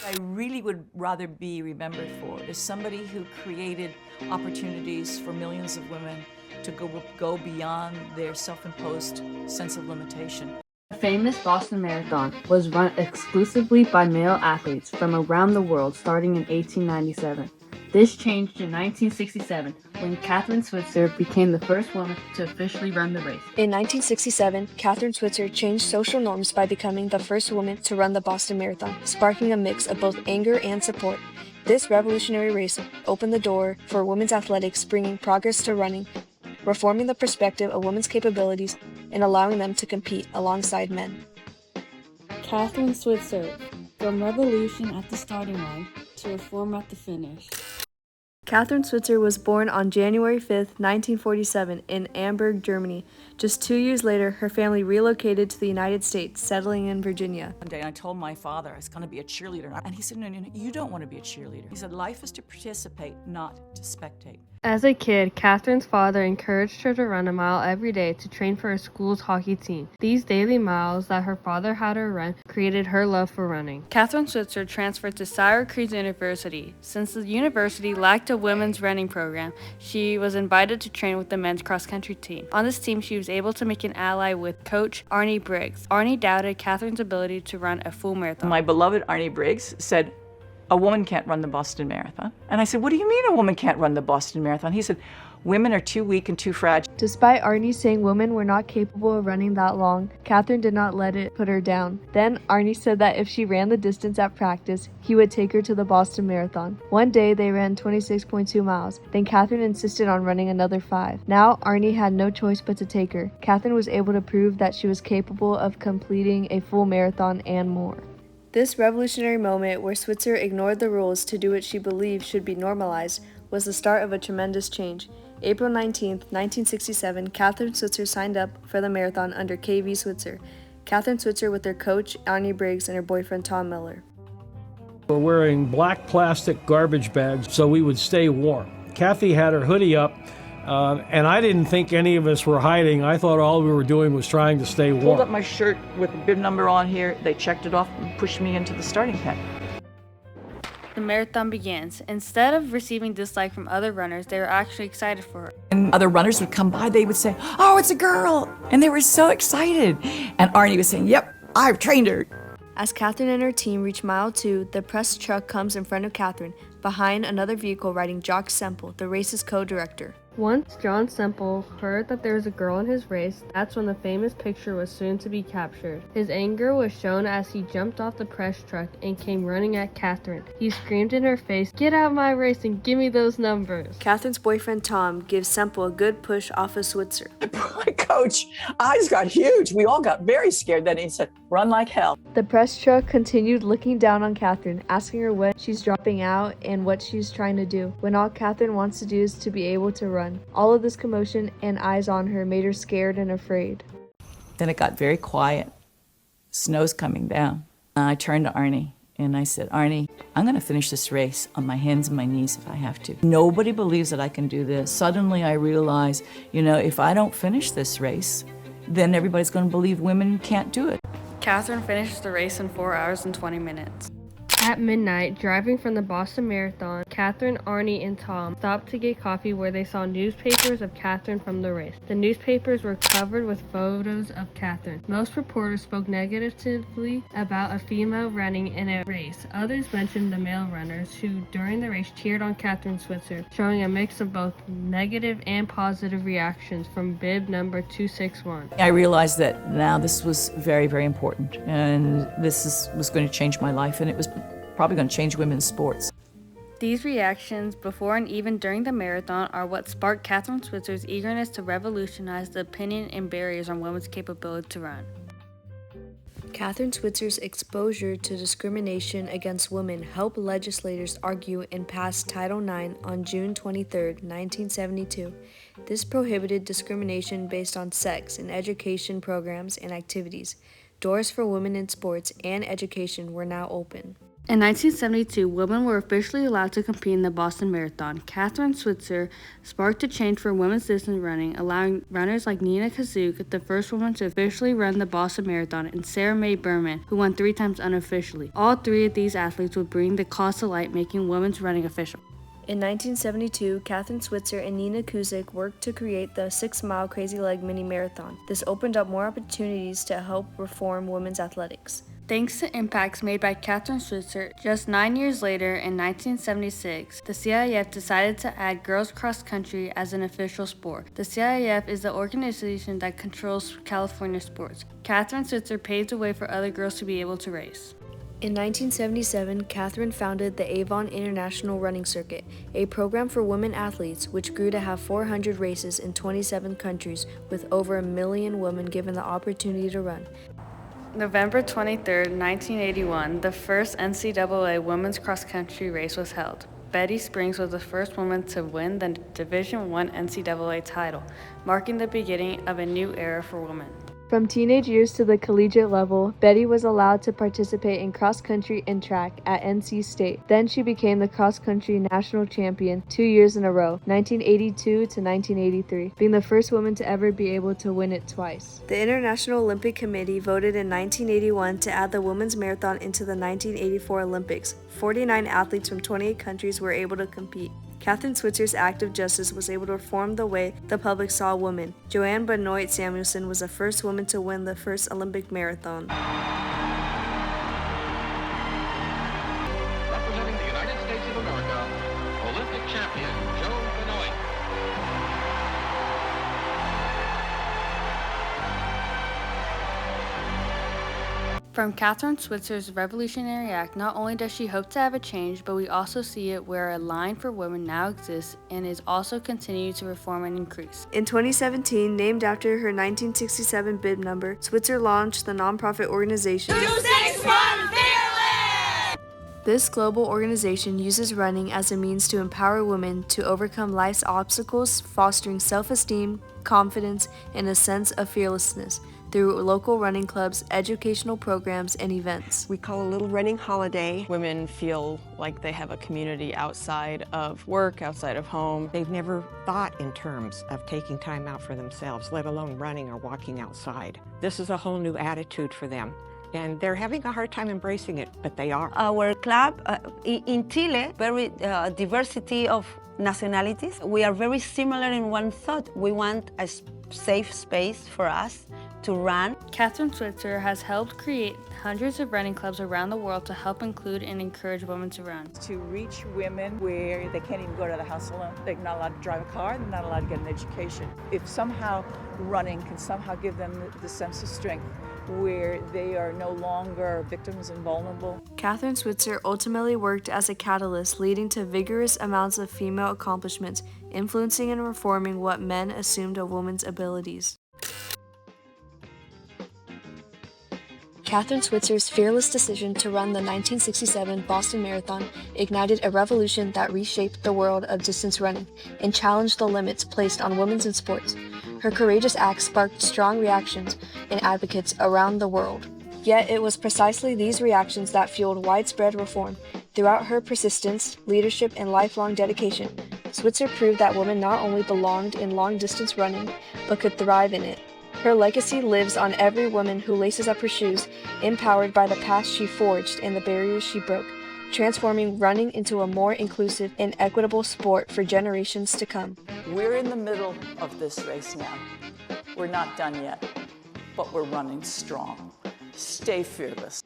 I really would rather be remembered for is somebody who created opportunities for millions of women to go beyond their self-imposed sense of limitation. The famous Boston Marathon was run exclusively by male athletes from around the world starting in 1897. This changed in 1967 when Kathrine Switzer became the first woman to officially run the race. In 1967, Kathrine Switzer changed social norms by becoming the first woman to run the Boston Marathon, sparking a mix of both anger and support. This revolutionary race opened the door for women's athletics, bringing progress to running, reforming the perspective of women's capabilities, and allowing them to compete alongside men. Kathrine Switzer, from revolution at the starting line to reform at the finish. Kathrine Switzer was born on January 5, 1947, in Amberg, Germany. Just 2 years later, her family relocated to the United States, settling in Virginia. One day I told my father I was going to be a cheerleader, and he said, no, you don't want to be a cheerleader. He said, life is to participate, not to spectate. As a kid, Kathrine's father encouraged her to run a mile every day to train for her school's hockey team. These daily miles that her father had her run created her love for running. Kathrine Switzer transferred to Syracuse University. Since the university lacked a women's running program, she was invited to train with the men's cross-country team. On this team, she was able to make an ally with coach Arnie Briggs. Arnie doubted Kathrine's ability to run a full marathon. My beloved Arnie Briggs said, a woman can't run the Boston Marathon. And I said, what do you mean a woman can't run the Boston Marathon? He said, women are too weak and too fragile. Despite Arnie saying women were not capable of running that long, Kathrine did not let it put her down. Then Arnie said that if she ran the distance at practice, he would take her to the Boston Marathon. One day they ran 26.2 miles. Then Kathrine insisted on running another 5. Now Arnie had no choice but to take her. Kathrine was able to prove that she was capable of completing a full marathon and more. This revolutionary moment where Switzer ignored the rules to do what she believed should be normalized was the start of a tremendous change. April 19, 1967, Kathrine Switzer signed up for the marathon under KV Switzer. Kathrine Switzer with her coach, Arnie Briggs, and her boyfriend, Tom Miller. We're wearing black plastic garbage bags so we would stay warm. Kathy had her hoodie up, and I didn't think any of us were hiding. I thought all we were doing was trying to stay warm. Pulled up my shirt with a bib number on here. They checked it off and pushed me into the starting pen. The marathon begins. Instead of receiving dislike from other runners, they were actually excited for her. And other runners would come by, they would say, oh, it's a girl. And they were so excited. And Arnie was saying, yep, I've trained her. As Kathrine and her team reach mile 2, the press truck comes in front of Kathrine, behind another vehicle riding Jock Semple, the race's co-director. Once John Semple heard that there was a girl in his race, that's when the famous picture was soon to be captured. His anger was shown as he jumped off the press truck and came running at Kathrine. He screamed in her face, "Get out of my race and give me those numbers." Kathrine's boyfriend Tom gives Semple a good push off of Switzer. My coach, eyes got huge. We all got very scared. Then he said, run like hell. The press truck continued looking down on Kathrine, asking her what she's dropping out and what she's trying to do, when all Kathrine wants to do is to be able to run. All of this commotion and eyes on her made her scared and afraid. Then it got very quiet. Snow's coming down. I turned to Arnie and I said, Arnie, I'm going to finish this race on my hands and my knees if I have to. Nobody believes that I can do this. Suddenly I realized, if I don't finish this race, then everybody's going to believe women can't do it. Kathrine finished the race in 4 hours and 20 minutes. At midnight, driving from the Boston Marathon, Kathrine, Arnie, and Tom stopped to get coffee where they saw newspapers of Kathrine from the race. The newspapers were covered with photos of Kathrine. Most reporters spoke negatively about a female running in a race. Others mentioned the male runners who, during the race, cheered on Kathrine Switzer, showing a mix of both negative and positive reactions from bib number 261. I realized that now this was very, very important, and was going to change my life, and it was probably going to change women's sports. These reactions before and even during the marathon are what sparked Kathrine Switzer's eagerness to revolutionize the opinion and barriers on women's capability to run. Kathrine Switzer's exposure to discrimination against women helped legislators argue and pass Title IX on June 23, 1972. This prohibited discrimination based on sex in education programs and activities. Doors for women in sports and education were now open. In 1972, women were officially allowed to compete in the Boston Marathon. Kathrine Switzer sparked a change for women's distance running, allowing runners like Nina Kazuk, the first woman to officially run the Boston Marathon, and Sarah Mae Berman, who won 3 times unofficially. All 3 of these athletes would bring the cause to light, making women's running official. In 1972, Kathrine Switzer and Nina Kuzik worked to create the 6-mile Crazy Leg Mini Marathon. This opened up more opportunities to help reform women's athletics. Thanks to impacts made by Kathrine Switzer, just 9 years later, in 1976, the CIF decided to add girls cross country as an official sport. The CIF is the organization that controls California sports. Kathrine Switzer paved the way for other girls to be able to race. In 1977, Kathrine founded the Avon International Running Circuit, a program for women athletes which grew to have 400 races in 27 countries with over 1 million women given the opportunity to run. November 23, 1981, the first NCAA women's cross-country race was held. Betty Springs was the first woman to win the Division I NCAA title, marking the beginning of a new era for women. From teenage years to the collegiate level, Betty was allowed to participate in cross-country and track at NC State. Then she became the cross-country national champion 2 years in a row, 1982 to 1983, being the first woman to ever be able to win it twice. The International Olympic Committee voted in 1981 to add the women's marathon into the 1984 Olympics. 49 athletes from 28 countries were able to compete. Kathrine Switzer's act of justice was able to reform the way the public saw women. Joanne Benoit Samuelson was the first woman to win the first Olympic marathon. Representing the United States of America, Olympic champion Joan Benoit. From Kathrine Switzer's revolutionary act, not only does she hope to have a change, but we also see it where a line for women now exists and is also continuing to reform and increase. In 2017, named after her 1967 bib number, Switzer launched the nonprofit organization 261 Fearless! This global organization uses running as a means to empower women to overcome life's obstacles, fostering self-esteem, confidence, and a sense of fearlessness through local running clubs, educational programs, and events. We call a little running holiday. Women feel like they have a community outside of work, outside of home. They've never thought in terms of taking time out for themselves, let alone running or walking outside. This is a whole new attitude for them. And they're having a hard time embracing it, but they are. Our club in Chile, very diversity of nationalities. We are very similar in one thought. We want a safe space for us to run. Kathrine Switzer has helped create hundreds of running clubs around the world to help include and encourage women to run. To reach women where they can't even go to the house alone. They're not allowed to drive a car, they're not allowed to get an education. If somehow running can somehow give them the sense of strength where they are no longer victims and vulnerable. Kathrine Switzer ultimately worked as a catalyst leading to vigorous amounts of female accomplishments, influencing and reforming what men assumed a woman's abilities. Kathrine Switzer's fearless decision to run the 1967 Boston Marathon ignited a revolution that reshaped the world of distance running and challenged the limits placed on women in sports. Her courageous act sparked strong reactions and advocates around the world. Yet it was precisely these reactions that fueled widespread reform. Throughout her persistence, leadership, and lifelong dedication, Switzer proved that women not only belonged in long-distance running, but could thrive in it. Her legacy lives on every woman who laces up her shoes, empowered by the path she forged and the barriers she broke, transforming running into a more inclusive and equitable sport for generations to come. We're in the middle of this race now. We're not done yet, but we're running strong. Stay fearless.